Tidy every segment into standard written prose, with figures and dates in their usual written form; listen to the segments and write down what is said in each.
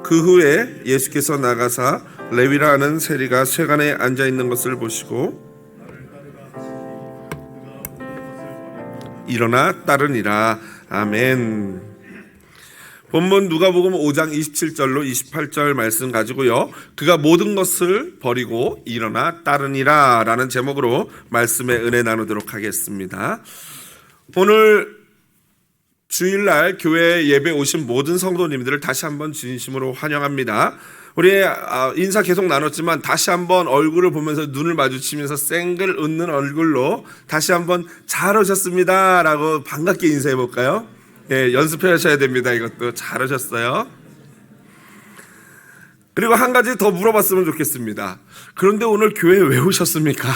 그 후에 예수께서 나가사 레위라 하는 세리가 쇠관에 앉아 있는 것을 보시고 일어나 따르니라. 아멘. 본문 누가복음 5장 27절로 28절 말씀 가지고요, 그가 모든 것을 버리고 일어나 따르니라 라는 제목으로 말씀의 은혜 나누도록 하겠습니다. 오늘 주일날 교회 예배 오신 모든 성도님들을 다시 한번 진심으로 환영합니다. 우리 인사 계속 나눴지만 다시 한번 얼굴을 보면서 눈을 마주치면서 쌩글 웃는 얼굴로 다시 한번 잘 오셨습니다 라고 반갑게 인사해 볼까요? 예, 연습해 하셔야 됩니다. 이것도 잘 오셨어요. 그리고 한 가지 더 물어봤으면 좋겠습니다. 그런데 오늘 교회에 왜 오셨습니까?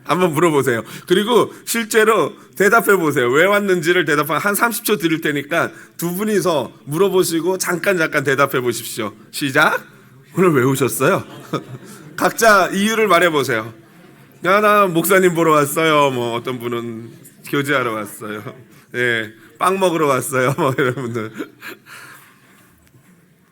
한번 물어보세요. 그리고 실제로 대답해 보세요. 왜 왔는지를 대답한 한 30초 드릴 테니까 두 분이서 물어보시고 잠깐 대답해 보십시오. 시작. 오늘 왜 오셨어요? 각자 이유를 말해 보세요. 야, 나 목사님 보러 왔어요. 뭐 어떤 분은 교제하러 왔어요. 예, 빵 먹으러 왔어요. 뭐 이런 분들.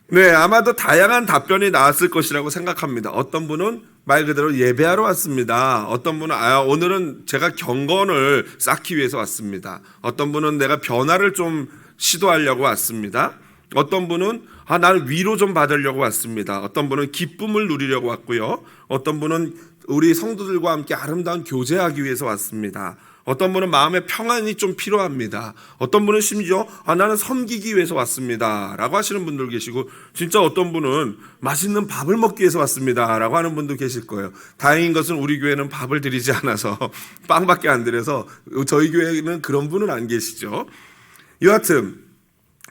네, 아마도 다양한 답변이 나왔을 것이라고 생각합니다. 어떤 분은 말 그대로 예배하러 왔습니다. 어떤 분은 오늘은 제가 경건을 쌓기 위해서 왔습니다. 어떤 분은 내가 변화를 좀 시도하려고 왔습니다. 어떤 분은 나는 위로 좀 받으려고 왔습니다. 어떤 분은 기쁨을 누리려고 왔고요. 어떤 분은 우리 성도들과 함께 아름다운 교제하기 위해서 왔습니다. 어떤 분은 마음의 평안이 좀 필요합니다. 어떤 분은 심지어 나는 섬기기 위해서 왔습니다 라고 하시는 분들 계시고, 진짜 어떤 분은 맛있는 밥을 먹기 위해서 왔습니다 라고 하는 분도 계실 거예요. 다행인 것은 우리 교회는 밥을 드리지 않아서 빵밖에 안 드려서 저희 교회는 그런 분은 안 계시죠. 여하튼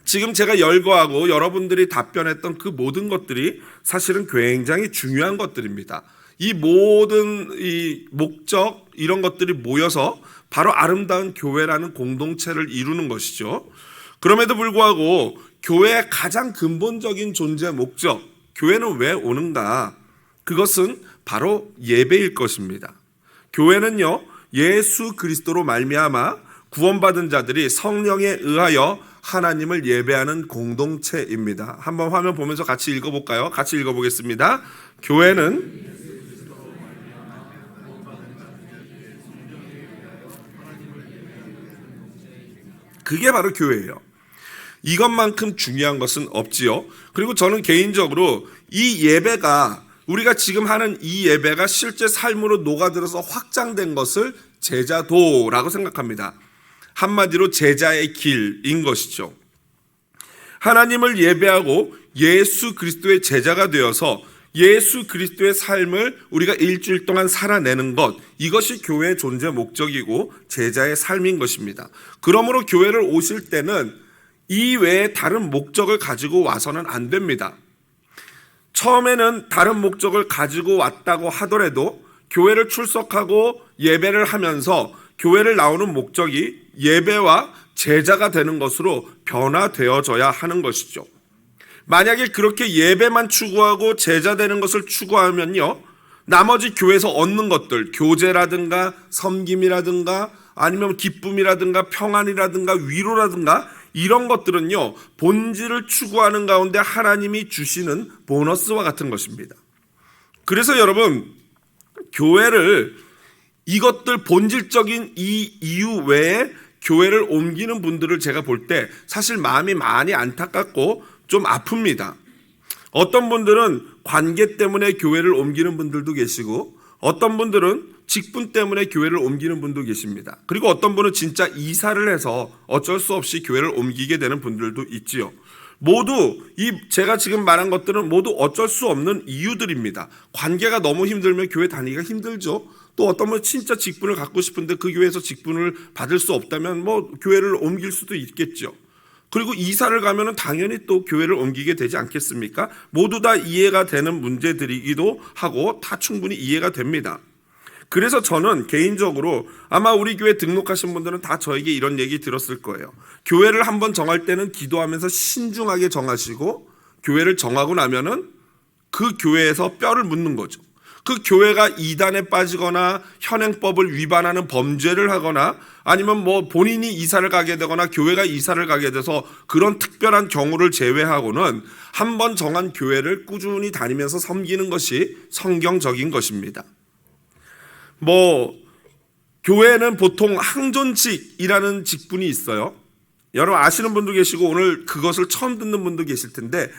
지금 제가 열거하고 여러분들이 답변했던 그 모든 것들이 사실은 굉장히 중요한 것들입니다. 이 모든 이 목적, 이런 것들이 모여서 바로 아름다운 교회라는 공동체를 이루는 것이죠. 그럼에도 불구하고 교회의 가장 근본적인 존재 목적, 교회는 왜 오는가? 그것은 바로 예배일 것입니다. 교회는요, 예수 그리스도로 말미암아 구원받은 자들이 성령에 의하여 하나님을 예배하는 공동체입니다. 한번 화면 보면서 같이 읽어볼까요? 같이 읽어보겠습니다. 교회는 그게 바로 교회예요. 이것만큼 중요한 것은 없지요. 그리고 저는 개인적으로 이 예배가, 우리가 지금 하는 이 예배가 실제 삶으로 녹아들어서 확장된 것을 제자도라고 생각합니다. 한마디로 제자의 길인 것이죠. 하나님을 예배하고 예수 그리스도의 제자가 되어서 예수 그리스도의 삶을 우리가 일주일 동안 살아내는 것, 이것이 교회의 존재 목적이고 제자의 삶인 것입니다. 그러므로 교회를 오실 때는 이 외에 다른 목적을 가지고 와서는 안 됩니다. 처음에는 다른 목적을 가지고 왔다고 하더라도 교회를 출석하고 예배를 하면서 교회를 나오는 목적이 예배와 제자가 되는 것으로 변화되어져야 하는 것이죠. 만약에 그렇게 예배만 추구하고 제자 되는 것을 추구하면요, 나머지 교회에서 얻는 것들, 교제라든가 섬김이라든가 아니면 기쁨이라든가 평안이라든가 위로라든가 이런 것들은요, 본질을 추구하는 가운데 하나님이 주시는 보너스와 같은 것입니다. 그래서 여러분, 교회를, 이것들 본질적인 이 이유 외에 교회를 옮기는 분들을 제가 볼 때 사실 마음이 많이 안타깝고 좀 아픕니다. 어떤 분들은 관계 때문에 교회를 옮기는 분들도 계시고, 어떤 분들은 직분 때문에 교회를 옮기는 분도 계십니다. 그리고 어떤 분은 진짜 이사를 해서 어쩔 수 없이 교회를 옮기게 되는 분들도 있지요. 모두 제가 지금 말한 것들은 모두 어쩔 수 없는 이유들입니다. 관계가 너무 힘들면 교회 다니기가 힘들죠. 또 어떤 분은 진짜 직분을 갖고 싶은데 그 교회에서 직분을 받을 수 없다면 교회를 옮길 수도 있겠죠. 그리고 이사를 가면은 당연히 또 교회를 옮기게 되지 않겠습니까? 모두 다 이해가 되는 문제들이기도 하고 다 충분히 이해가 됩니다. 그래서 저는 개인적으로 아마 우리 교회 등록하신 분들은 다 저에게 이런 얘기 들었을 거예요. 교회를 한번 정할 때는 기도하면서 신중하게 정하시고, 교회를 정하고 나면은 그 교회에서 뼈를 묻는 거죠. 그 교회가 이단에 빠지거나 현행법을 위반하는 범죄를 하거나 아니면 뭐 본인이 이사를 가게 되거나 교회가 이사를 가게 돼서 그런 특별한 경우를 제외하고는 한 번 정한 교회를 꾸준히 다니면서 섬기는 것이 성경적인 것입니다. 교회는 보통 항존직이라는 직분이 있어요. 여러분 아시는 분도 계시고 오늘 그것을 처음 듣는 분도 계실 텐데,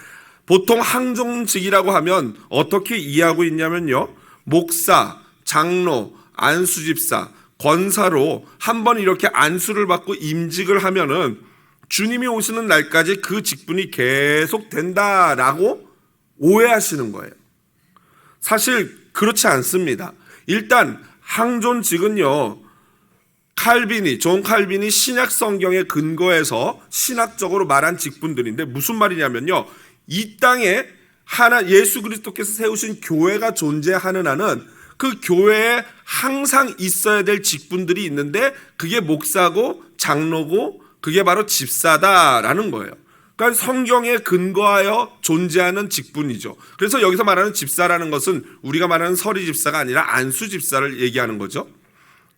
보통 항존직이라고 하면 어떻게 이해하고 있냐면요, 목사, 장로, 안수집사, 권사로 한번 이렇게 안수를 받고 임직을 하면은 주님이 오시는 날까지 그 직분이 계속 된다라고 오해하시는 거예요. 사실 그렇지 않습니다. 일단 항존직은요, 존 칼빈이 신약 성경에 근거해서 신학적으로 말한 직분들인데, 무슨 말이냐면요, 이 땅에 예수 그리스도께서 세우신 교회가 존재하는 한은 그 교회에 항상 있어야 될 직분들이 있는데, 그게 목사고 장로고 그게 바로 집사다라는 거예요. 그러니까 성경에 근거하여 존재하는 직분이죠. 그래서 여기서 말하는 집사라는 것은 우리가 말하는 서리 집사가 아니라 안수 집사를 얘기하는 거죠.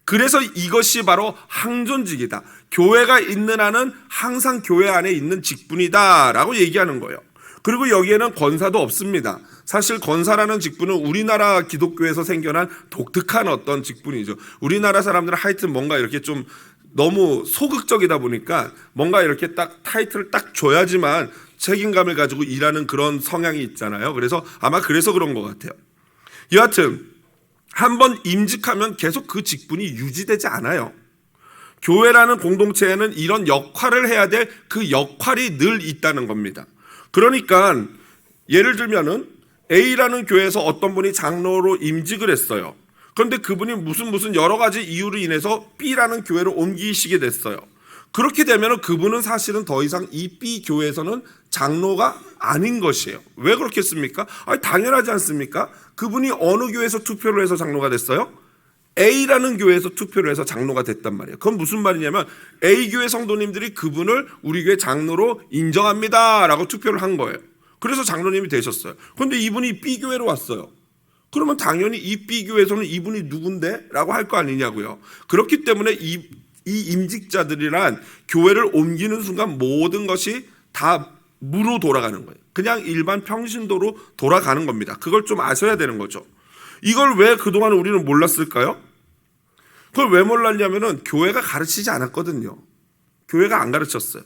그래서 이것이 바로 항존직이다. 교회가 있는 한은 항상 교회 안에 있는 직분이다라고 얘기하는 거예요. 그리고 여기에는 권사도 없습니다. 사실 권사라는 직분은 우리나라 기독교에서 생겨난 독특한 어떤 직분이죠. 우리나라 사람들은 하여튼 뭔가 이렇게 좀 너무 소극적이다 보니까 뭔가 이렇게 딱 타이틀을 딱 줘야지만 책임감을 가지고 일하는 그런 성향이 있잖아요. 그래서 아마 그래서 그런 것 같아요. 여하튼 한번 임직하면 계속 그 직분이 유지되지 않아요. 교회라는 공동체에는 이런 역할을 해야 될 그 역할이 늘 있다는 겁니다. 그러니까 예를 들면은 A라는 교회에서 어떤 분이 장로로 임직을 했어요. 그런데 그분이 무슨 여러 가지 이유로 인해서 B라는 교회로 옮기시게 됐어요. 그렇게 되면 그분은 사실은 더 이상 이 B 교회에서는 장로가 아닌 것이에요. 왜 그렇겠습니까? 당연하지 않습니까? 그분이 어느 교회에서 투표를 해서 장로가 됐어요? A라는 교회에서 투표를 해서 장로가 됐단 말이에요. 그건 무슨 말이냐면 A 교회 성도님들이 그분을 우리 교회 장로로 인정합니다 라고 투표를 한 거예요. 그래서 장로님이 되셨어요. 그런데 이분이 B 교회로 왔어요. 그러면 당연히 이 B 교회에서는 이분이 누군데? 라고 할 거 아니냐고요. 그렇기 때문에 이 임직자들이란 교회를 옮기는 순간 모든 것이 다 무로 돌아가는 거예요. 그냥 일반 평신도로 돌아가는 겁니다. 그걸 좀 아셔야 되는 거죠. 이걸 왜 그동안 우리는 몰랐을까요? 그걸 왜 몰랐냐면은 교회가 가르치지 않았거든요. 교회가 안 가르쳤어요.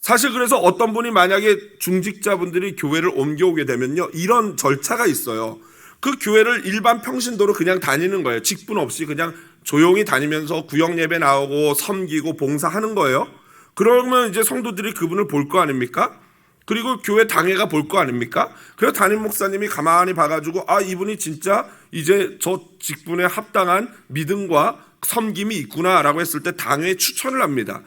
사실 그래서 어떤 분이 만약에 중직자분들이 교회를 옮겨오게 되면요, 이런 절차가 있어요. 그 교회를 일반 평신도로 그냥 다니는 거예요. 직분 없이 그냥 조용히 다니면서 구역 예배 나오고 섬기고 봉사하는 거예요. 그러면 이제 성도들이 그분을 볼 거 아닙니까? 그리고 교회 당회가 볼 거 아닙니까? 그래서 담임 목사님이 가만히 봐가지고 이분이 진짜 이제 저 직분에 합당한 믿음과 섬김이 있구나라고 했을 때 당회에 추천을 합니다.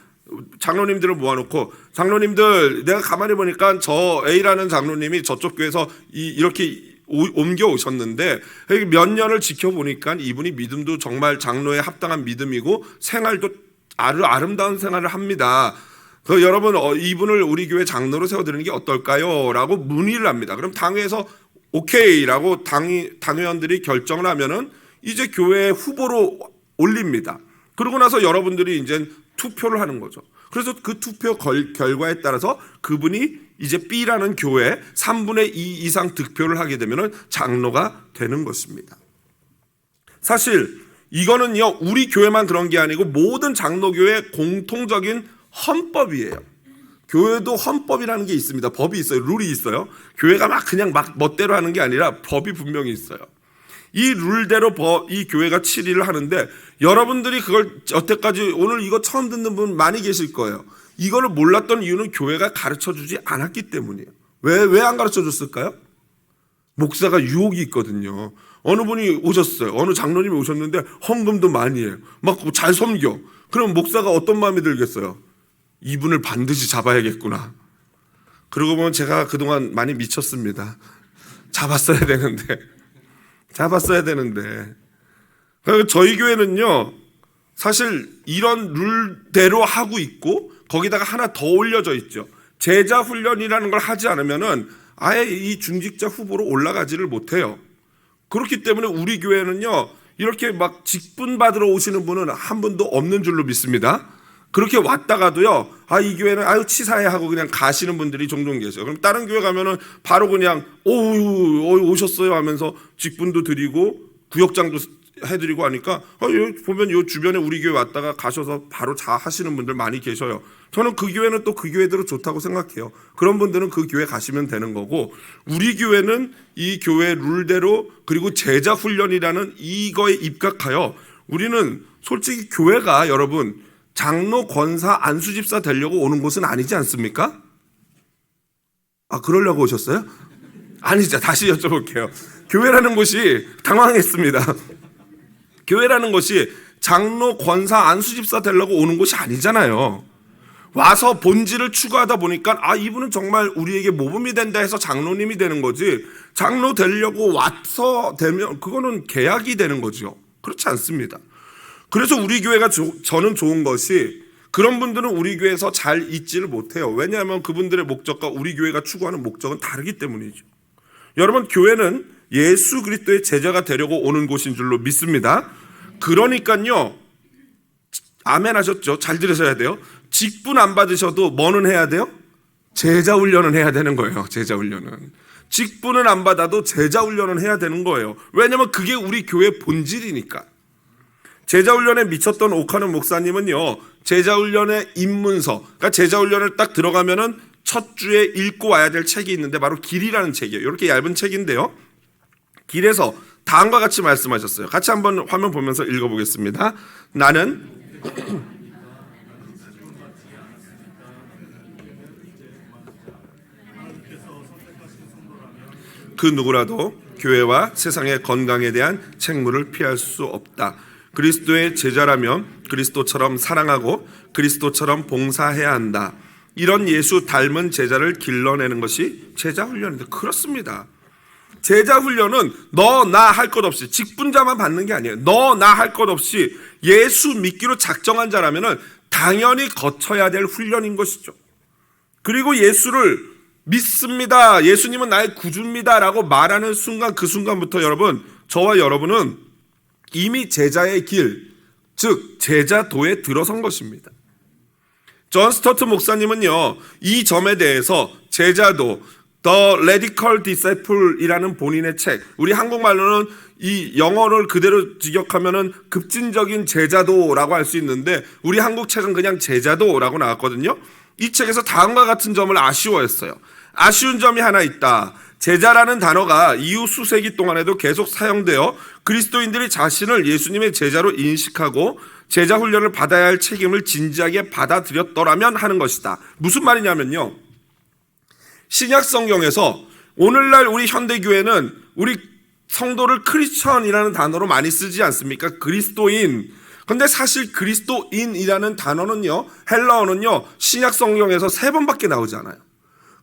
장로님들을 모아놓고, 장로님들 내가 가만히 보니까 저 A라는 장로님이 저쪽 교회에서 이렇게 옮겨 오셨는데 몇 년을 지켜보니까 이분이 믿음도 정말 장로에 합당한 믿음이고 생활도 아름다운 생활을 합니다. 여러분 이분을 우리 교회 장로로 세워드리는 게 어떨까요? 라고 문의를 합니다. 그럼 당회에서 오케이라고 당회원들이 결정을 하면은 이제 교회 후보로 올립니다. 그러고 나서 여러분들이 이제 투표를 하는 거죠. 그래서 그 투표 결과에 따라서 그분이 이제 B라는 교회 3분의 2 이상 득표를 하게 되면 장로가 되는 것입니다. 사실 이거는요, 우리 교회만 그런 게 아니고 모든 장로교회의 공통적인 헌법이에요. 교회도 헌법이라는 게 있습니다. 법이 있어요. 룰이 있어요. 교회가 그냥 멋대로 하는 게 아니라 법이 분명히 있어요. 이 룰대로 이 교회가 치리를 하는데, 여러분들이 그걸 여태까지 오늘 이거 처음 듣는 분 많이 계실 거예요. 이거를 몰랐던 이유는 교회가 가르쳐주지 않았기 때문이에요. 왜 안 가르쳐줬을까요? 목사가 유혹이 있거든요. 어느 분이 오셨어요. 어느 장로님이 오셨는데 헌금도 많이 해요. 막 잘 섬겨. 그럼 목사가 어떤 마음이 들겠어요? 이분을 반드시 잡아야겠구나. 그러고 보면 제가 그동안 많이 미쳤습니다. 잡았어야 되는데. 그러니까 저희 교회는요, 사실 이런 룰대로 하고 있고 거기다가 하나 더 올려져 있죠. 제자 훈련이라는 걸 하지 않으면은 아예 이 중직자 후보로 올라가지를 못해요. 그렇기 때문에 우리 교회는요, 이렇게 막 직분 받으러 오시는 분은 한 분도 없는 줄로 믿습니다. 그렇게 왔다가도요, 이 교회는 치사해 하고 그냥 가시는 분들이 종종 계세요. 그럼 다른 교회 가면은 바로 그냥 오셨어요 하면서 직분도 드리고 구역장도 해드리고 하니까 보면 요 주변에 우리 교회 왔다가 가셔서 바로 자 하시는 분들 많이 계셔요. 저는 그 교회는 또 그 교회대로 좋다고 생각해요. 그런 분들은 그 교회 가시면 되는 거고, 우리 교회는 이 교회 룰대로, 그리고 제자 훈련이라는 이거에 입각하여, 우리는 솔직히 교회가 여러분 장로, 권사, 안수집사 되려고 오는 곳은 아니지 않습니까? 그러려고 오셨어요? 아니죠. 다시 여쭤볼게요. 교회라는 곳이, 당황했습니다. 교회라는 것이 장로, 권사, 안수집사 되려고 오는 곳이 아니잖아요. 와서 본질을 추구하다 보니까 이분은 정말 우리에게 모범이 된다 해서 장로님이 되는 거지, 장로 되려고 와서 되면 그거는 계약이 되는 거죠. 그렇지 않습니다. 그래서 우리 교회가 저는 좋은 것이, 그런 분들은 우리 교회에서 잘 있지를 못해요. 왜냐하면 그분들의 목적과 우리 교회가 추구하는 목적은 다르기 때문이죠. 여러분, 교회는 예수 그리스도의 제자가 되려고 오는 곳인 줄로 믿습니다. 그러니까요, 아멘 하셨죠? 잘 들으셔야 돼요. 직분 안 받으셔도 뭐는 해야 돼요? 제자 훈련은 해야 되는 거예요. 제자 훈련은. 직분은 안 받아도 제자 훈련은 해야 되는 거예요. 왜냐하면 그게 우리 교회 본질이니까. 제자 훈련에 미쳤던 오카는 목사님은요, 제자 훈련의 입문서, 그러니까 제자 훈련을 딱 들어가면은 첫 주에 읽고 와야 될 책이 있는데 바로 길이라는 책이에요. 이렇게 얇은 책인데요, 길에서 다음과 같이 말씀하셨어요. 같이 한번 화면 보면서 읽어보겠습니다. 나는 그 누구라도 교회와 세상의 건강에 대한 책무를 피할 수 없다. 그리스도의 제자라면 그리스도처럼 사랑하고 그리스도처럼 봉사해야 한다. 이런 예수 닮은 제자를 길러내는 것이 제자 훈련인데, 그렇습니다. 제자 훈련은 너 나 할 것 없이, 직분자만 받는 게 아니에요. 너 나 할 것 없이 예수 믿기로 작정한 자라면은 당연히 거쳐야 될 훈련인 것이죠. 그리고 예수를 믿습니다, 예수님은 나의 구주입니다 라고 말하는 순간, 그 순간부터 여러분, 저와 여러분은 이미 제자의 길, 즉 제자도에 들어선 것입니다. 존 스토트 목사님은요, 이 점에 대해서 제자도, The Radical Disciple이라는 본인의 책, 우리 한국말로는 이 영어를 그대로 직역하면은 급진적인 제자도라고 할 수 있는데, 우리 한국 책은 그냥 제자도라고 나왔거든요. 이 책에서 다음과 같은 점을 아쉬워했어요. 아쉬운 점이 하나 있다. 제자라는 단어가 이후 수세기 동안에도 계속 사용되어 그리스도인들이 자신을 예수님의 제자로 인식하고 제자 훈련을 받아야 할 책임을 진지하게 받아들였더라면 하는 것이다. 무슨 말이냐면요, 신약 성경에서 오늘날 우리 현대교회는 우리 성도를 크리스천이라는 단어로 많이 쓰지 않습니까? 그리스도인. 근데 사실 그리스도인이라는 단어는요, 헬라어는요, 신약 성경에서 3번밖에 나오지 않아요.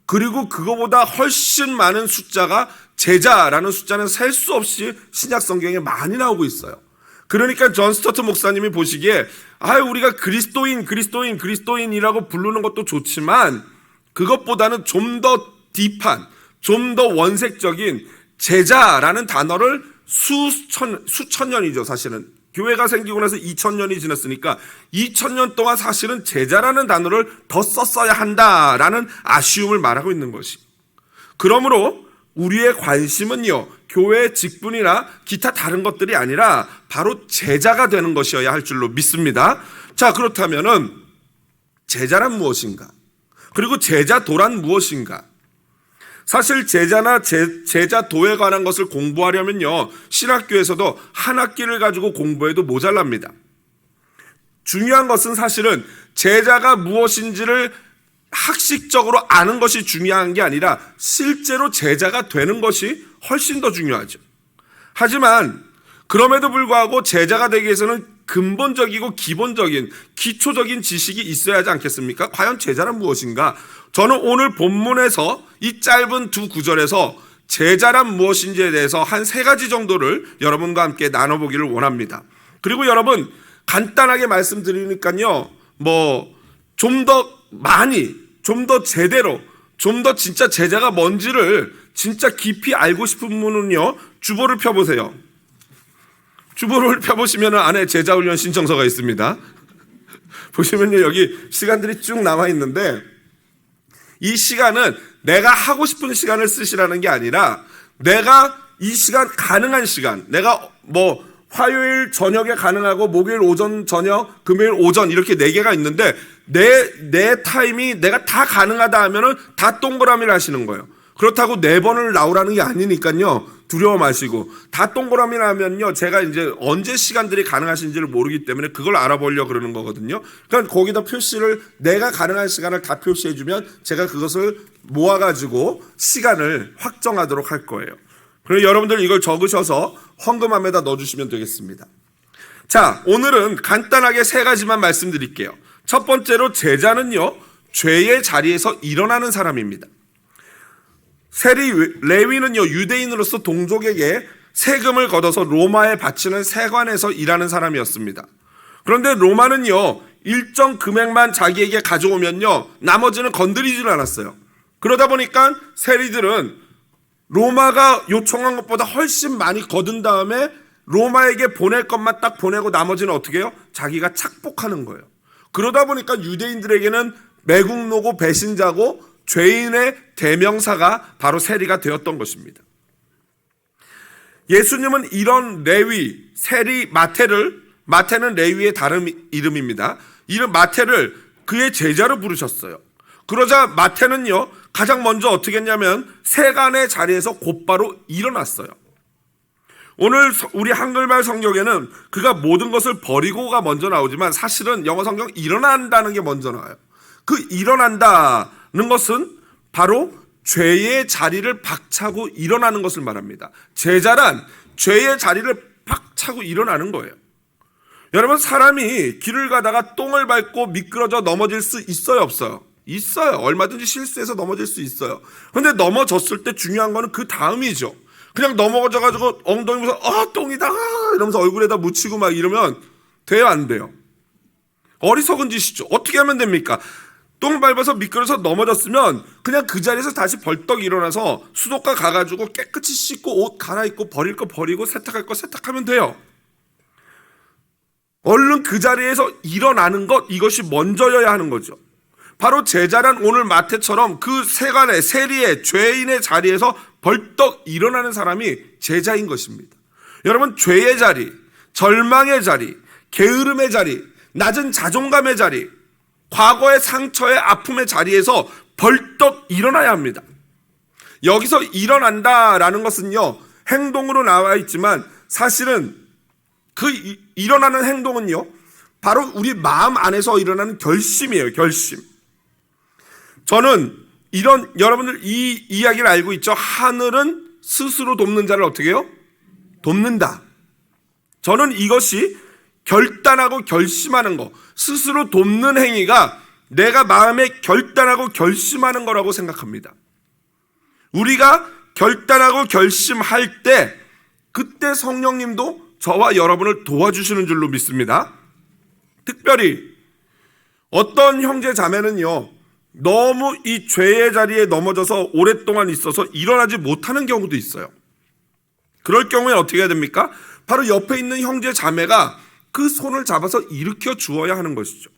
그리고 그거보다 훨씬 많은 숫자가, 제자라는 숫자는 셀 수 없이 신약 성경에 많이 나오고 있어요. 그러니까 존 스토트 목사님이 보시기에 우리가 그리스도인이라고 부르는 것도 좋지만 그것보다는 좀 더 딥한, 좀 더 원색적인 제자라는 단어를 수천 년이죠, 사실은. 교회가 생기고 나서 2000년이 지났으니까 2000년 동안 사실은 제자라는 단어를 더 썼어야 한다라는 아쉬움을 말하고 있는 것이. 그러므로 우리의 관심은요, 교회의 직분이나 기타 다른 것들이 아니라 바로 제자가 되는 것이어야 할 줄로 믿습니다. 자, 그렇다면은 제자란 무엇인가? 그리고 제자도란 무엇인가? 사실 제자나 제자도에 관한 것을 공부하려면요, 신학교에서도 한 학기를 가지고 공부해도 모자랍니다. 중요한 것은 사실은 제자가 무엇인지를 학식적으로 아는 것이 중요한 게 아니라 실제로 제자가 되는 것이 훨씬 더 중요하죠. 하지만 그럼에도 불구하고 제자가 되기 위해서는 근본적이고 기본적인, 기초적인 지식이 있어야 하지 않겠습니까? 과연 제자란 무엇인가? 저는 오늘 본문에서 이 짧은 2구절에서 제자란 무엇인지에 대해서 한 3가지 정도를 여러분과 함께 나눠보기를 원합니다. 그리고 여러분, 간단하게 말씀드리니까요, 좀 더 많이, 좀 더 제대로, 좀 더 진짜 제자가 뭔지를 진짜 깊이 알고 싶은 분은요, 주보를 펴보세요. 주보를 펴보시면 안에 제자훈련 신청서가 있습니다. 보시면요, 여기 시간들이 쭉 남아 있는데, 이 시간은 내가 하고 싶은 시간을 쓰시라는 게 아니라, 내가 이 시간 가능한 시간, 내가 뭐 화요일 저녁에 가능하고 목요일 오전 저녁, 금요일 오전 이렇게 4개가 있는데, 내 타임이 내가 다 가능하다 하면은 다 동그라미를 하시는 거예요. 그렇다고 4번을 나오라는 게 아니니까요, 두려워 마시고. 다 동그라미를 하면요, 제가 이제 언제 시간들이 가능하신지를 모르기 때문에 그걸 알아보려고 그러는 거거든요. 그러니까 거기다 표시를, 내가 가능한 시간을 다 표시해주면 제가 그것을 모아가지고 시간을 확정하도록 할 거예요. 그래서 여러분들 이걸 적으셔서 헌금함에다 넣어주시면 되겠습니다. 자, 오늘은 간단하게 3가지만 말씀드릴게요. 첫 번째로, 제자는요, 죄의 자리에서 일어나는 사람입니다. 레위는요, 유대인으로서 동족에게 세금을 걷어서 로마에 바치는 세관에서 일하는 사람이었습니다. 그런데 로마는요, 일정 금액만 자기에게 가져오면요, 나머지는 건드리질 않았어요. 그러다 보니까 세리들은 로마가 요청한 것보다 훨씬 많이 거둔 다음에 로마에게 보낼 것만 딱 보내고 나머지는 어떻게 해요? 자기가 착복하는 거예요. 그러다 보니까 유대인들에게는 매국노고 배신자고 죄인의 대명사가 바로 세리가 되었던 것입니다. 예수님은 이런 레위, 세리, 마태는 레위의 다른 이름입니다. 이름 마태를 그의 제자로 부르셨어요. 그러자 마태는요, 가장 먼저 어떻게 했냐면 세간의 자리에서 곧바로 일어났어요. 오늘 우리 한글말 성경에는 그가 모든 것을 버리고가 먼저 나오지만, 사실은 영어 성경 일어난다는 게 먼저 나와요. 그 일어난다는 것은 바로 죄의 자리를 박차고 일어나는 것을 말합니다. 제자란 죄의 자리를 박차고 일어나는 거예요. 여러분, 사람이 길을 가다가 똥을 밟고 미끄러져 넘어질 수 있어요, 없어요? 있어요. 얼마든지 실수해서 넘어질 수 있어요. 그런데 넘어졌을 때 중요한 거는 그 다음이죠. 그냥 넘어져가지고 엉덩이 보면서 똥이다 이러면서 얼굴에다 묻히고 막 이러면 돼요, 안 돼요? 어리석은 짓이죠. 어떻게 하면 됩니까? 똥 밟아서 미끄러져서 넘어졌으면 그냥 그 자리에서 다시 벌떡 일어나서 수도가 가가지고 깨끗이 씻고 옷 갈아입고 버릴 거 버리고 세탁할 거 세탁하면 돼요. 얼른 그 자리에서 일어나는 것, 이것이 먼저여야 하는 거죠. 바로 제자란 오늘 마태처럼 그 세간의 세리의 죄인의 자리에서 벌떡 일어나는 사람이 제자인 것입니다. 여러분, 죄의 자리, 절망의 자리, 게으름의 자리, 낮은 자존감의 자리, 과거의 상처의 아픔의 자리에서 벌떡 일어나야 합니다. 여기서 일어난다라는 것은요, 행동으로 나와 있지만 사실은 그 일어나는 행동은요, 바로 우리 마음 안에서 일어나는 결심이에요. 결심. 저는 여러분들 이 이야기를 알고 있죠. 하늘은 스스로 돕는 자를 어떻게 해요? 돕는다. 저는 이것이 결단하고 결심하는 거, 스스로 돕는 행위가 내가 마음에 결단하고 결심하는 거라고 생각합니다. 우리가 결단하고 결심할 때, 그때 성령님도 저와 여러분을 도와주시는 줄로 믿습니다. 특별히 어떤 형제 자매는요, 너무 이 죄의 자리에 넘어져서 오랫동안 있어서 일어나지 못하는 경우도 있어요. 그럴 경우에 어떻게 해야 됩니까? 바로 옆에 있는 형제 자매가 그 손을 잡아서 일으켜 주어야 하는 것이죠.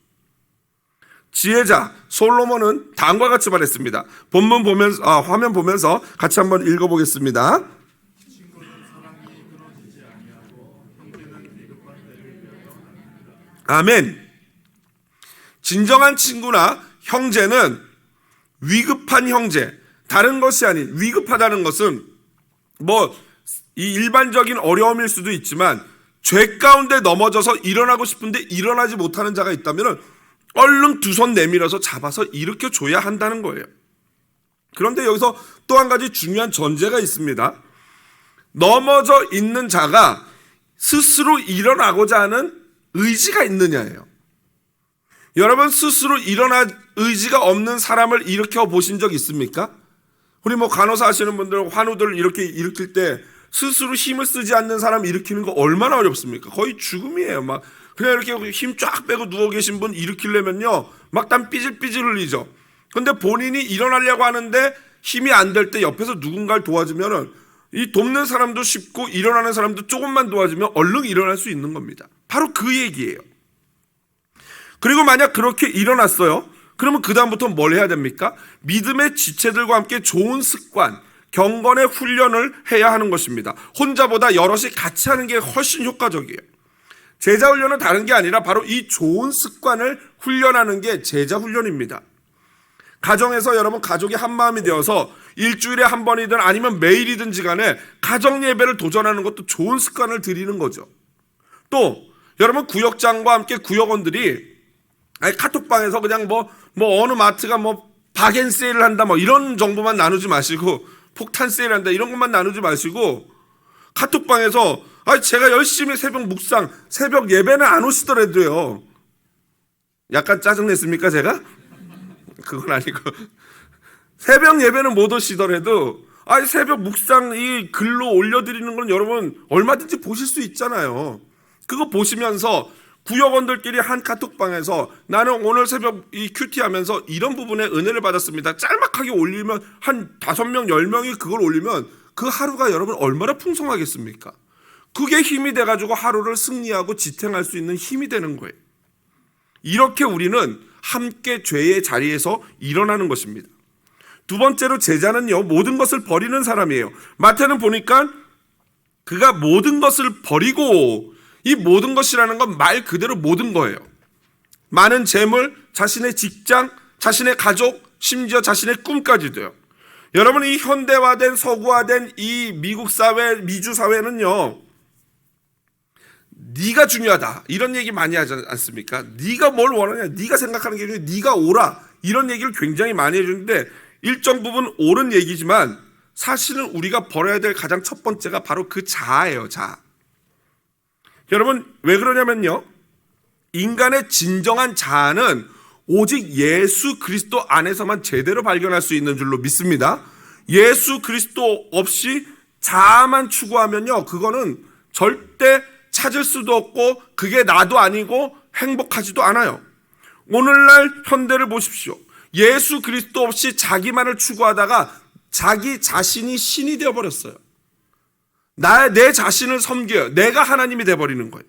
지혜자 솔로몬은 다음과 같이 말했습니다. 본문 보면서, 화면 보면서 같이 한번 읽어보겠습니다. 아멘. 진정한 친구나 형제는 위급한 형제, 다른 것이 아닌, 위급하다는 것은 이 일반적인 어려움일 수도 있지만, 죄 가운데 넘어져서 일어나고 싶은데 일어나지 못하는 자가 있다면 얼른 두 손 내밀어서 잡아서 일으켜 줘야 한다는 거예요. 그런데 여기서 또 한 가지 중요한 전제가 있습니다. 넘어져 있는 자가 스스로 일어나고자 하는 의지가 있느냐예요. 여러분, 스스로 일어날 의지가 없는 사람을 일으켜 보신 적 있습니까? 우리 간호사 하시는 분들, 환우들 이렇게 일으킬 때 스스로 힘을 쓰지 않는 사람 일으키는 거 얼마나 어렵습니까? 거의 죽음이에요. 그냥 이렇게 힘 쫙 빼고 누워 계신 분 일으키려면요, 막 땀 삐질삐질 흘리죠. 근데 본인이 일어나려고 하는데 힘이 안 될 때 옆에서 누군가를 도와주면은 이 돕는 사람도 쉽고 일어나는 사람도 조금만 도와주면 얼른 일어날 수 있는 겁니다. 바로 그 얘기예요. 그리고 만약 그렇게 일어났어요. 그러면 그 다음부터 뭘 해야 됩니까? 믿음의 지체들과 함께 좋은 습관, 경건의 훈련을 해야 하는 것입니다. 혼자보다 여럿이 같이 하는 게 훨씬 효과적이에요. 제자 훈련은 다른 게 아니라 바로 이 좋은 습관을 훈련하는 게 제자 훈련입니다. 가정에서 여러분 가족이 한 마음이 되어서 일주일에 한 번이든 아니면 매일이든지 간에 가정 예배를 도전하는 것도 좋은 습관을 들이는 거죠. 또 여러분 구역장과 함께 구역원들이 카톡방에서 그냥 뭐 어느 마트가 바겐 세일을 한다 이런 정보만 나누지 마시고 폭탄 세일을 한다 이런 것만 나누지 마시고 카톡방에서 제가 열심히 새벽 묵상, 새벽 예배는 안 오시더라도요. 약간 짜증냈습니까 제가? 그건 아니고 새벽 예배는 못 오시더라도 새벽 묵상 이 글로 올려드리는 건 여러분 얼마든지 보실 수 있잖아요. 그거 보시면서 구역원들끼리 한 카톡방에서 나는 오늘 새벽 이 큐티하면서 이런 부분에 은혜를 받았습니다. 짤막하게 올리면 한 5명, 10명이 그걸 올리면 그 하루가 여러분 얼마나 풍성하겠습니까? 그게 힘이 돼가지고 하루를 승리하고 지탱할 수 있는 힘이 되는 거예요. 이렇게 우리는 함께 죄의 자리에서 일어나는 것입니다. 두 번째로 제자는요, 모든 것을 버리는 사람이에요. 마태는 보니까 그가 모든 것을 버리고, 이 모든 것이라는 건 말 그대로 모든 거예요. 많은 재물, 자신의 직장, 자신의 가족, 심지어 자신의 꿈까지도요. 여러분, 이 현대화된 서구화된 이 미국 사회, 미주 사회는요, 네가 중요하다 이런 얘기 많이 하지 않습니까? 네가 뭘 원하냐, 네가 생각하는 게 중요해, 네가 오라 이런 얘기를 굉장히 많이 해주는데 일정 부분 옳은 얘기지만 사실은 우리가 버려야 될 가장 첫 번째가 바로 그 자아예요. 자아. 여러분 왜 그러냐면요, 인간의 진정한 자아는 오직 예수 그리스도 안에서만 제대로 발견할 수 있는 줄로 믿습니다. 예수 그리스도 없이 자아만 추구하면요, 그거는 절대 찾을 수도 없고 그게 나도 아니고 행복하지도 않아요. 오늘날 현대를 보십시오. 예수 그리스도 없이 자기만을 추구하다가 자기 자신이 신이 되어버렸어요. 내 자신을 섬겨요. 내가 하나님이 되어버리는 거예요.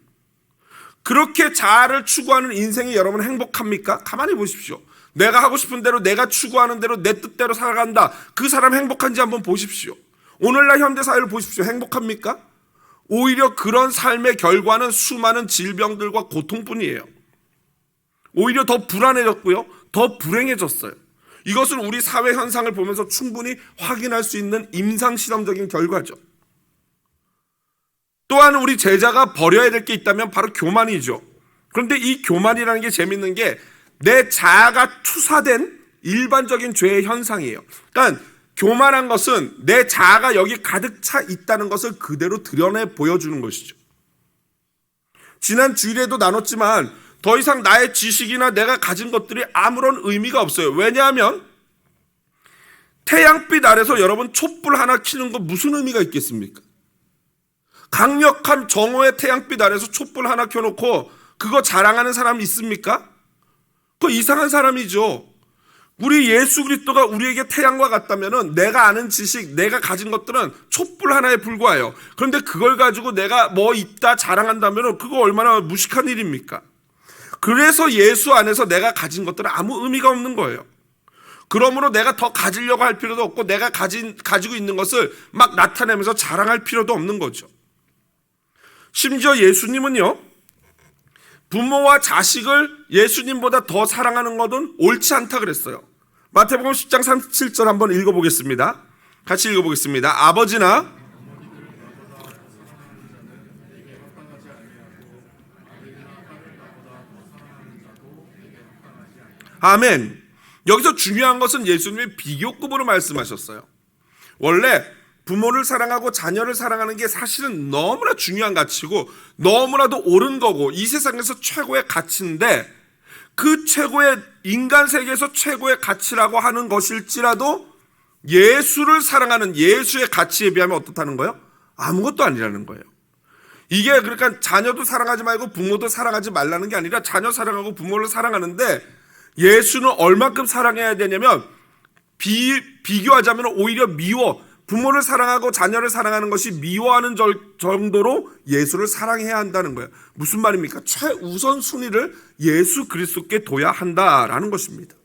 그렇게 자아를 추구하는 인생이 여러분 행복합니까? 가만히 보십시오. 내가 하고 싶은 대로 내가 추구하는 대로 내 뜻대로 살아간다. 그 사람 행복한지 한번 보십시오. 오늘날 현대사회를 보십시오. 행복합니까? 오히려 그런 삶의 결과는 수많은 질병들과 고통뿐이에요. 오히려 더 불안해졌고요, 더 불행해졌어요. 이것은 우리 사회 현상을 보면서 충분히 확인할 수 있는 임상실험적인 결과죠. 또한 우리 제자가 버려야 될 게 있다면 바로 교만이죠. 그런데 이 교만이라는 게 재밌는 게 내 자아가 투사된 일반적인 죄의 현상이에요. 그러니까 교만한 것은 내 자아가 여기 가득 차 있다는 것을 그대로 드러내 보여주는 것이죠. 지난 주일에도 나눴지만 더 이상 나의 지식이나 내가 가진 것들이 아무런 의미가 없어요. 왜냐하면 태양빛 아래서 여러분 촛불 하나 켜는 거 무슨 의미가 있겠습니까? 강력한 정오의 태양빛 아래서 촛불 하나 켜놓고 그거 자랑하는 사람 있습니까? 그거 이상한 사람이죠. 우리 예수 그리스도가 우리에게 태양과 같다면은 내가 아는 지식, 내가 가진 것들은 촛불 하나에 불과해요. 그런데 그걸 가지고 내가 뭐 있다 자랑한다면은 그거 얼마나 무식한 일입니까? 그래서 예수 안에서 내가 가진 것들은 아무 의미가 없는 거예요. 그러므로 내가 더 가지려고 할 필요도 없고 내가 가지고 있는 것을 막 나타내면서 자랑할 필요도 없는 거죠. 심지어 예수님은요, 부모와 자식을 예수님보다 더 사랑하는 것은 옳지 않다 그랬어요. 마태복음 10장 37절 한번 읽어보겠습니다. 같이 읽어보겠습니다. 아버지나 아멘. 여기서 중요한 것은 예수님이 비교급으로 말씀하셨어요. 원래 부모를 사랑하고 자녀를 사랑하는 게 사실은 너무나 중요한 가치고 너무나도 옳은 거고 이 세상에서 최고의 가치인데, 그 최고의 인간 세계에서 최고의 가치라고 하는 것일지라도 예수를 사랑하는 예수의 가치에 비하면 어떻다는 거예요? 아무것도 아니라는 거예요. 이게 그러니까 자녀도 사랑하지 말고 부모도 사랑하지 말라는 게 아니라 자녀 사랑하고 부모를 사랑하는데 예수는 얼만큼 사랑해야 되냐면 비교하자면 오히려 부모를 사랑하고 자녀를 사랑하는 것이 미워하는 정도로 예수를 사랑해야 한다는 거예요. 무슨 말입니까? 최우선 순위를 예수 그리스도께 둬야 한다라는 것입니다.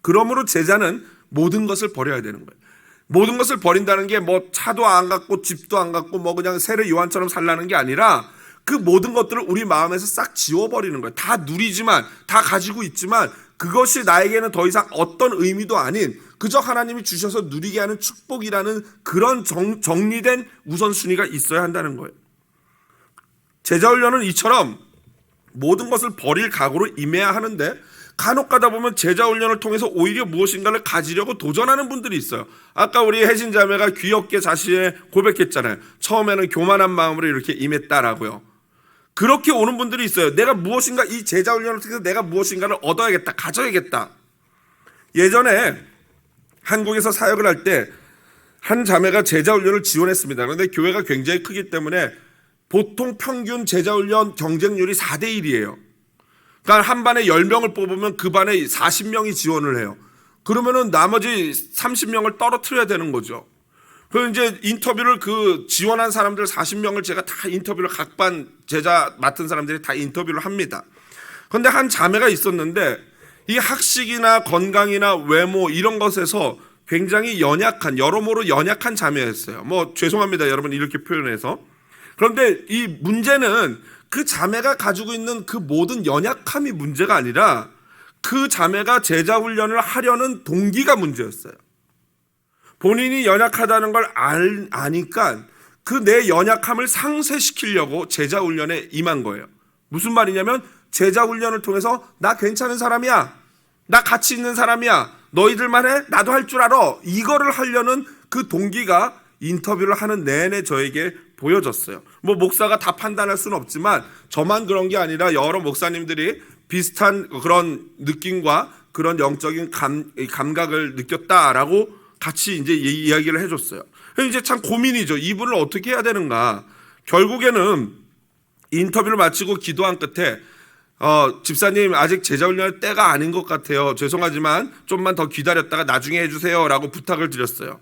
그러므로 제자는 모든 것을 버려야 되는 거예요. 모든 것을 버린다는 게 뭐 차도 안 갖고 집도 안 갖고 뭐 그냥 세례 요한처럼 살라는 게 아니라 그 모든 것들을 우리 마음에서 싹 지워버리는 거예요. 다 누리지만, 다 가지고 있지만 그것이 나에게는 더 이상 어떤 의미도 아닌 그저 하나님이 주셔서 누리게 하는 축복이라는 그런 정리된 우선순위가 있어야 한다는 거예요. 제자훈련은 이처럼 모든 것을 버릴 각오로 임해야 하는데 간혹 가다 보면 제자훈련을 통해서 오히려 무엇인가를 가지려고 도전하는 분들이 있어요. 아까 우리 혜진 자매가 귀엽게 자신의 고백했잖아요. 처음에는 교만한 마음으로 이렇게 임했다라고요. 그렇게 오는 분들이 있어요. 내가 무엇인가 이 제자훈련을 통해서 내가 무엇인가를 얻어야겠다, 가져야겠다. 예전에 한국에서 사역을 할 때 한 자매가 제자훈련을 지원했습니다. 그런데 교회가 굉장히 크기 때문에 보통 평균 제자훈련 경쟁률이 4대 1이에요. 그러니까 한 반에 10명을 뽑으면 그 반에 40명이 지원을 해요. 그러면은 나머지 30명을 떨어뜨려야 되는 거죠. 그래서 이제 인터뷰를 그 지원한 사람들 40명을 제가 다 인터뷰를 각 반 제자 맡은 사람들이 다 인터뷰를 합니다. 그런데 한 자매가 있었는데 이 학식이나 건강이나 외모 이런 것에서 굉장히 여러모로 연약한 자매였어요. 뭐 죄송합니다, 여러분 이렇게 표현해서. 그런데 이 문제는 그 자매가 가지고 있는 그 모든 연약함이 문제가 아니라 그 자매가 제자훈련을 하려는 동기가 문제였어요. 본인이 연약하다는 걸 아니까 그 내 연약함을 상쇄시키려고 제자훈련에 임한 거예요. 무슨 말이냐면 제자훈련을 통해서 나 괜찮은 사람이야, 나 가치 있는 사람이야, 너희들만 해? 나도 할 줄 알아. 이거를 하려는 그 동기가 인터뷰를 하는 내내 저에게 보여졌어요. 뭐 목사가 다 판단할 수는 없지만 저만 그런 게 아니라 여러 목사님들이 비슷한 그런 느낌과 그런 영적인 감각을 느꼈다라고 같이 이제 이야기를 해줬어요. 이제 참 고민이죠. 이분을 어떻게 해야 되는가. 결국에는 인터뷰를 마치고 기도한 끝에 집사님 아직 제자훈련할 때가 아닌 것 같아요. 죄송하지만 좀만 더 기다렸다가 나중에 해주세요 라고 부탁을 드렸어요.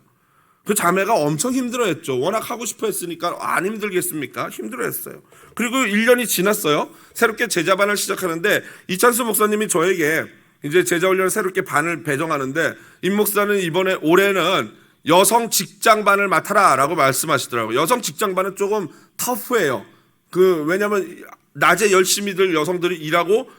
그 자매가 엄청 힘들어했죠. 워낙 하고 싶어 했으니까 안 힘들겠습니까? 힘들어했어요. 그리고 1년이 지났어요. 새롭게 제자반을 시작하는데 이찬수 목사님이 저에게 이제 제자훈련을 새롭게 반을 배정하는데 임 목사는 이번에 올해는 여성 직장반을 맡아라 라고 말씀하시더라고요. 여성 직장반은 조금 터프해요. 왜냐면 낮에 열심히들 여성들이 일하고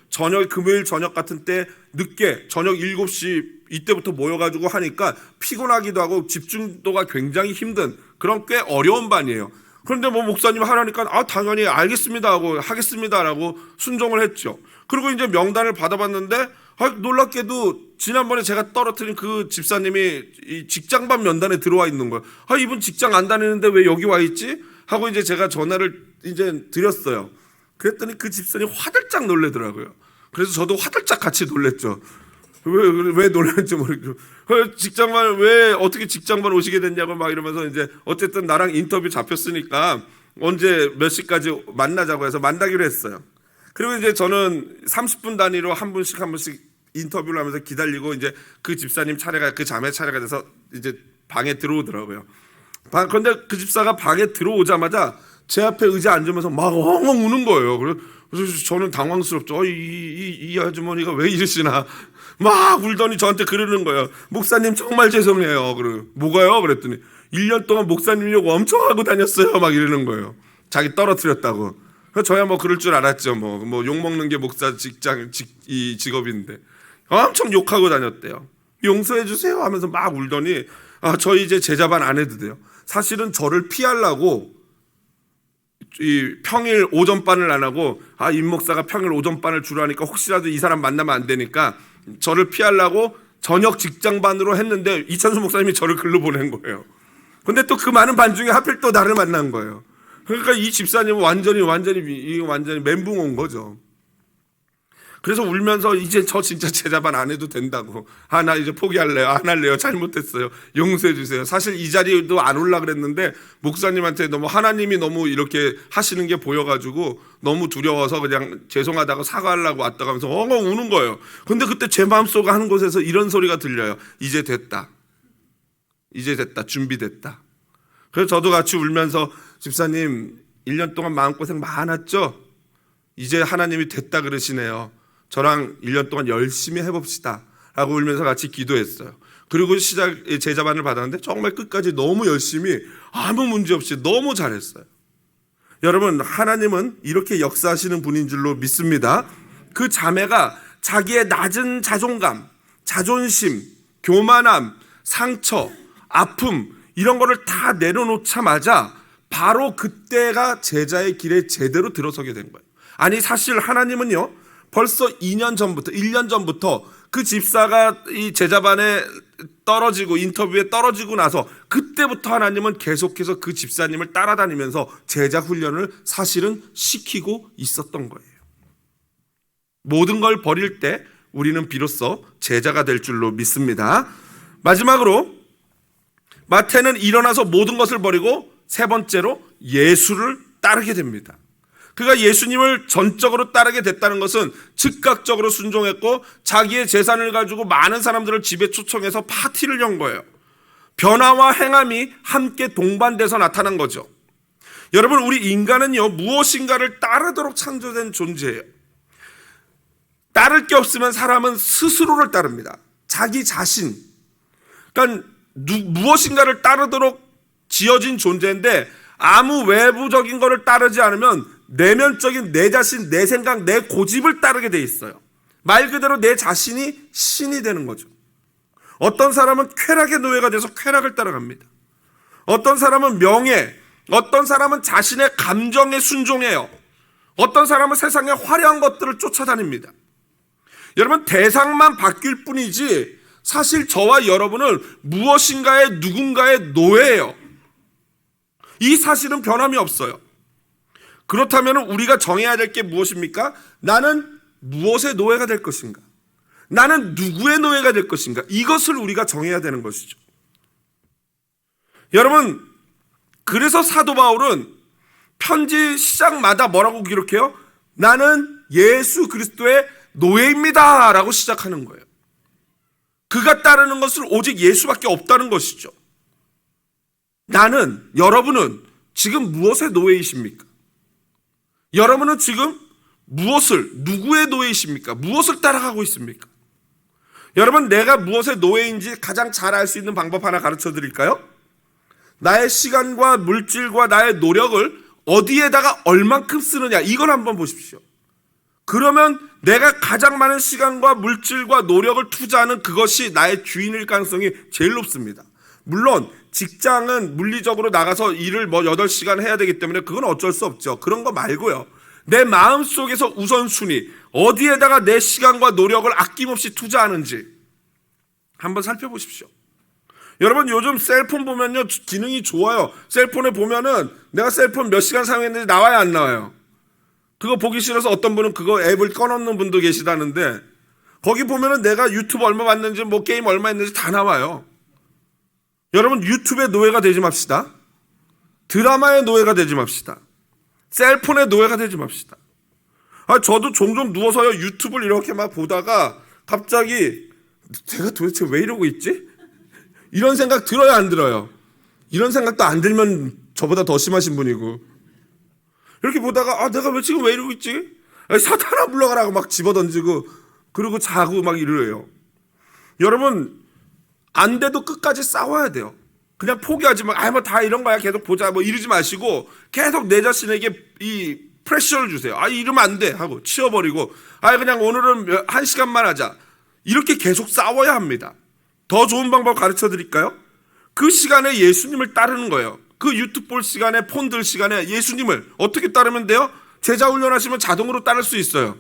금요일 저녁 같은 때 늦게 저녁 7시 이때부터 모여가지고 하니까 피곤하기도 하고 집중도가 굉장히 힘든 그런 꽤 어려운 반이에요. 그런데 뭐 목사님 하라니까 당연히 알겠습니다 하고 하겠습니다라고 순종을 했죠. 그리고 이제 명단을 받아봤는데 놀랍게도 지난번에 제가 떨어뜨린 그 집사님이 이 직장반 면단에 들어와 있는 거예요. 이분 직장 안 다니는데 왜 여기 와 있지? 하고 이제 제가 전화를 이제 드렸어요. 그랬더니 그 집사님이 화들짝 놀래더라고요. 그래서 저도 화들짝 같이 놀랬죠. 왜 놀랐는지 모르겠고 직장반 어떻게 직장반 오시게 됐냐고 막 이러면서 이제 어쨌든 나랑 인터뷰 잡혔으니까 언제 몇 시까지 만나자고 해서 만나기로 했어요. 그리고 이제 저는 30분 단위로 한 분씩 인터뷰를 하면서 기다리고 이제 그 집사님 그 자매 차례가 돼서 이제 방에 들어오더라고요. 그런데 그 집사가 방에 들어오자마자 제 앞에 의자 앉으면서 막 엉엉 우는 거예요. 그래서 저는 당황스럽죠. 이 아주머니가 왜 이러시나. 막 울더니 저한테 그러는 거예요. 목사님 정말 죄송해요. 뭐가요? 그랬더니 1년 동안 목사님 욕 엄청 하고 다녔어요. 막 이러는 거예요. 자기 떨어뜨렸다고. 저야 뭐 그럴 줄 알았죠. 뭐 욕먹는 게 목사 직업인데. 엄청 욕하고 다녔대요. 용서해 주세요 하면서 막 울더니 저 이제 제자반 안 해도 돼요. 사실은 저를 피하려고 이 평일 오전반을 안 하고 임 목사가 평일 오전반을 주로 하니까 혹시라도 이 사람 만나면 안 되니까 저를 피하려고 저녁 직장반으로 했는데 이찬수 목사님이 저를 글로 보낸 거예요. 근데 또 그 많은 반 중에 하필 또 나를 만난 거예요. 그러니까 이 집사님은 완전히 멘붕 온 거죠. 그래서 울면서 이제 저 진짜 제자반 안 해도 된다고. 나 이제 포기할래요. 안 할래요. 잘못했어요. 용서해 주세요. 사실 이 자리도 안 올라 그랬는데 목사님한테 너무 하나님이 너무 이렇게 하시는 게 보여가지고 너무 두려워서 그냥 죄송하다고 사과하려고 왔다가 하면서 엉엉 우는 거예요. 근데 그때 제 마음속 한 곳에서 이런 소리가 들려요. 이제 됐다. 이제 됐다. 준비됐다. 그래서 저도 같이 울면서 집사님 1년 동안 마음고생 많았죠? 이제 하나님이 됐다 그러시네요. 저랑 1년 동안 열심히 해봅시다 라고 울면서 같이 기도했어요. 그리고 제자반을 받았는데 정말 끝까지 너무 열심히 아무 문제 없이 너무 잘했어요. 여러분, 하나님은 이렇게 역사하시는 분인 줄로 믿습니다. 그 자매가 자기의 낮은 자존감, 자존심, 교만함, 상처, 아픔 이런 거를 다 내려놓자마자 바로 그때가 제자의 길에 제대로 들어서게 된 거예요. 아니 사실 하나님은요 벌써 2년 전부터 1년 전부터 그 집사가 이 제자반에 떨어지고 인터뷰에 떨어지고 나서 그때부터 하나님은 계속해서 그 집사님을 따라다니면서 제자 훈련을 사실은 시키고 있었던 거예요. 모든 걸 버릴 때 우리는 비로소 제자가 될 줄로 믿습니다. 마지막으로 마태는 일어나서 모든 것을 버리고 세 번째로 예수를 따르게 됩니다. 그가 예수님을 전적으로 따르게 됐다는 것은 즉각적으로 순종했고 자기의 재산을 가지고 많은 사람들을 집에 초청해서 파티를 연 거예요. 변화와 행함이 함께 동반돼서 나타난 거죠. 여러분, 우리 인간은요 무엇인가를 따르도록 창조된 존재예요. 따를 게 없으면 사람은 스스로를 따릅니다. 자기 자신. 그러니까 무엇인가를 따르도록 지어진 존재인데 아무 외부적인 거를 따르지 않으면 내면적인 내 자신, 내 생각, 내 고집을 따르게 돼 있어요. 말 그대로 내 자신이 신이 되는 거죠. 어떤 사람은 쾌락의 노예가 돼서 쾌락을 따라갑니다. 어떤 사람은 명예, 어떤 사람은 자신의 감정에 순종해요. 어떤 사람은 세상의 화려한 것들을 쫓아다닙니다. 여러분, 대상만 바뀔 뿐이지 사실 저와 여러분은 무엇인가의 누군가의 노예예요. 이 사실은 변함이 없어요. 그렇다면 우리가 정해야 될 게 무엇입니까? 나는 무엇의 노예가 될 것인가? 나는 누구의 노예가 될 것인가? 이것을 우리가 정해야 되는 것이죠. 여러분, 그래서 사도 바울은 편지 시작마다 뭐라고 기록해요? 나는 예수 그리스도의 노예입니다 라고 시작하는 거예요. 그가 따르는 것은 오직 예수밖에 없다는 것이죠. 나는, 여러분은 지금 무엇의 노예이십니까? 여러분은 지금 누구의 노예이십니까? 무엇을 따라가고 있습니까? 여러분, 내가 무엇의 노예인지 가장 잘 알 수 있는 방법 하나 가르쳐 드릴까요? 나의 시간과 물질과 나의 노력을 어디에다가 얼만큼 쓰느냐, 이걸 한번 보십시오. 그러면 내가 가장 많은 시간과 물질과 노력을 투자하는 그것이 나의 주인일 가능성이 제일 높습니다. 물론 직장은 물리적으로 나가서 일을 8시간 해야 되기 때문에 그건 어쩔 수 없죠. 그런 거 말고요. 내 마음속에서 우선순위, 어디에다가 내 시간과 노력을 아낌없이 투자하는지 한번 살펴보십시오. 여러분, 요즘 셀폰 보면요 기능이 좋아요. 셀폰에 보면은 내가 셀폰 몇 시간 사용했는지 나와요, 안 나와요? 그거 보기 싫어서 어떤 분은 그거 앱을 꺼놓는 분도 계시다는데 거기 보면은 내가 유튜브 얼마 봤는지 게임 얼마 했는지 다 나와요. 여러분, 유튜브의 노예가 되지 맙시다. 드라마의 노예가 되지 맙시다. 셀폰의 노예가 되지 맙시다. 저도 종종 누워서요 유튜브를 이렇게 막 보다가 갑자기 제가 도대체 왜 이러고 있지? 이런 생각 들어요, 안 들어요? 이런 생각도 안 들면 저보다 더 심하신 분이고, 이렇게 보다가 내가 지금 왜 이러고 있지? 사탄아 물러가라고 막 집어던지고 그리고 자고 막 이래요. 여러분, 안 돼도 끝까지 싸워야 돼요. 그냥 포기하지 마. 다 이런 거야. 계속 보자. 이러지 마시고 계속 내 자신에게 이 프레셔를 주세요. 이러면 안 돼 하고 치워버리고 그냥 오늘은 1시간만 하자. 이렇게 계속 싸워야 합니다. 더 좋은 방법 가르쳐 드릴까요? 그 시간에 예수님을 따르는 거예요. 그 유튜브 볼 시간에, 폰 들 시간에 예수님을 어떻게 따르면 돼요? 제자 훈련하시면 자동으로 따를 수 있어요.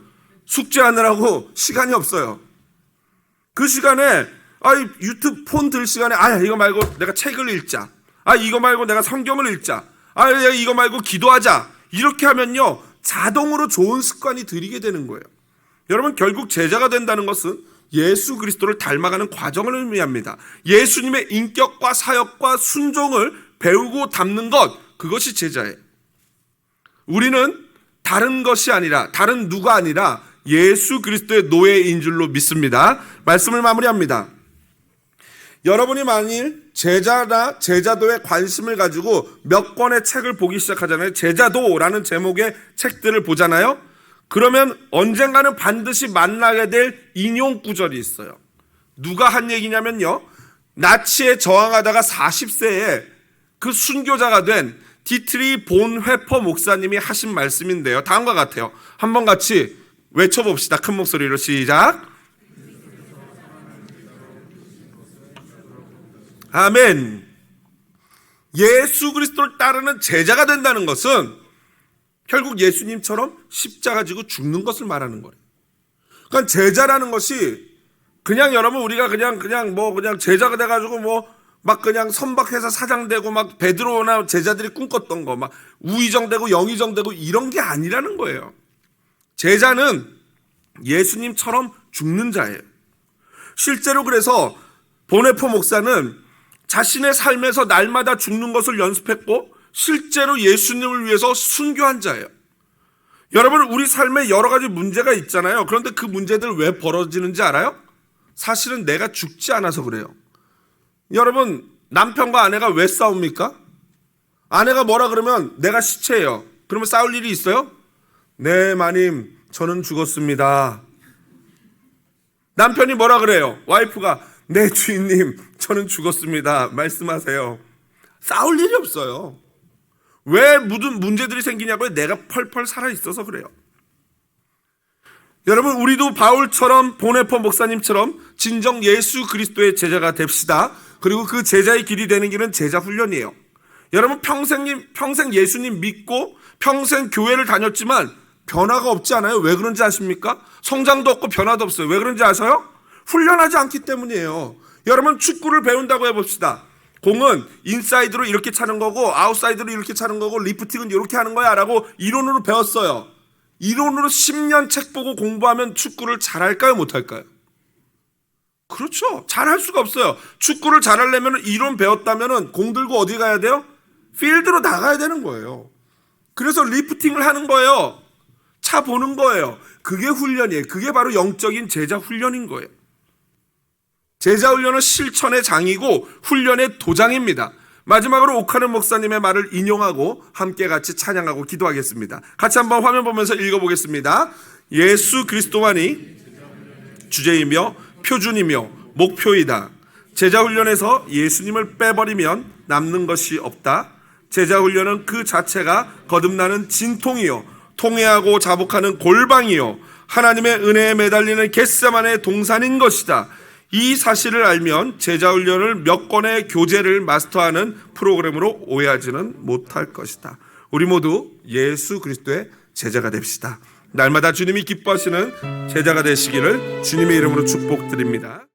숙제하느라고 시간이 없어요. 그 시간에 유튜브 폰 들 시간에 이거 말고 내가 책을 읽자. 이거 말고 내가 성경을 읽자. 이거 말고 기도하자. 이렇게 하면요 자동으로 좋은 습관이 들이게 되는 거예요. 여러분, 결국 제자가 된다는 것은 예수 그리스도를 닮아가는 과정을 의미합니다. 예수님의 인격과 사역과 순종을 배우고 닮는 것, 그것이 제자예요. 우리는 다른 것이 아니라, 다른 누가 아니라 예수 그리스도의 노예인 줄로 믿습니다. 말씀을 마무리합니다. 여러분이 만일 제자나 제자도에 관심을 가지고 몇 권의 책을 보기 시작하잖아요. 제자도라는 제목의 책들을 보잖아요. 그러면 언젠가는 반드시 만나게 될 인용 구절이 있어요. 누가 한 얘기냐면요, 나치에 저항하다가 40세에 그 순교자가 된 디트리 본 회퍼 목사님이 하신 말씀인데요, 다음과 같아요. 한번 같이 외쳐봅시다. 큰 목소리로 시작. 아멘. 예수 그리스도를 따르는 제자가 된다는 것은 결국 예수님처럼 십자가 지고 죽는 것을 말하는 거예요. 그러니까 제자라는 것이 그냥 여러분 우리가 그냥 제자가 돼가지고 막 그냥 선박회사 사장 되고 막 베드로나 제자들이 꿈꿨던 거 막 우의정 되고 영의정 되고 이런 게 아니라는 거예요. 제자는 예수님처럼 죽는 자예요. 실제로 그래서 보네포 목사는 자신의 삶에서 날마다 죽는 것을 연습했고 실제로 예수님을 위해서 순교한 자예요. 여러분, 우리 삶에 여러 가지 문제가 있잖아요. 그런데 그 문제들 왜 벌어지는지 알아요? 사실은 내가 죽지 않아서 그래요. 여러분, 남편과 아내가 왜 싸웁니까? 아내가 뭐라 그러면 내가 시체예요. 그러면 싸울 일이 있어요? 네, 마님, 저는 죽었습니다. 남편이 뭐라 그래요? 와이프가 네, 주인님, 저는 죽었습니다. 말씀하세요. 싸울 일이 없어요. 왜 모든 문제들이 생기냐고요? 내가 펄펄 살아있어서 그래요. 여러분, 우리도 바울처럼 보네포 목사님처럼 진정 예수 그리스도의 제자가 됩시다. 그리고 그 제자의 길이 되는 길은 제자 훈련이에요. 여러분, 평생 예수님 믿고 평생 교회를 다녔지만 변화가 없지 않아요? 왜 그런지 아십니까? 성장도 없고 변화도 없어요. 왜 그런지 아세요? 훈련하지 않기 때문이에요. 여러분, 축구를 배운다고 해봅시다. 공은 인사이드로 이렇게 차는 거고 아웃사이드로 이렇게 차는 거고 리프팅은 이렇게 하는 거야 라고 이론으로 배웠어요. 이론으로 10년 책 보고 공부하면 축구를 잘할까요? 못할까요? 그렇죠. 잘할 수가 없어요. 축구를 잘하려면 이론 배웠다면 공 들고 어디 가야 돼요? 필드로 나가야 되는 거예요. 그래서 리프팅을 하는 거예요. 차 보는 거예요. 그게 훈련이에요. 그게 바로 영적인 제자 훈련인 거예요. 제자 훈련은 실천의 장이고 훈련의 도장입니다. 마지막으로 옥하는 목사님의 말을 인용하고 함께 같이 찬양하고 기도하겠습니다. 같이 한번 화면 보면서 읽어보겠습니다. 예수 그리스도만이 주제이며 표준이며 목표이다. 제자 훈련에서 예수님을 빼버리면 남는 것이 없다. 제자 훈련은 그 자체가 거듭나는 진통이요, 통회하고 자복하는 골방이요, 하나님의 은혜에 매달리는 겟세마네 동산인 것이다. 이 사실을 알면 제자 훈련을 몇 권의 교재를 마스터하는 프로그램으로 오해하지는 못할 것이다. 우리 모두 예수 그리스도의 제자가 됩시다. 날마다 주님이 기뻐하시는 제자가 되시기를 주님의 이름으로 축복드립니다.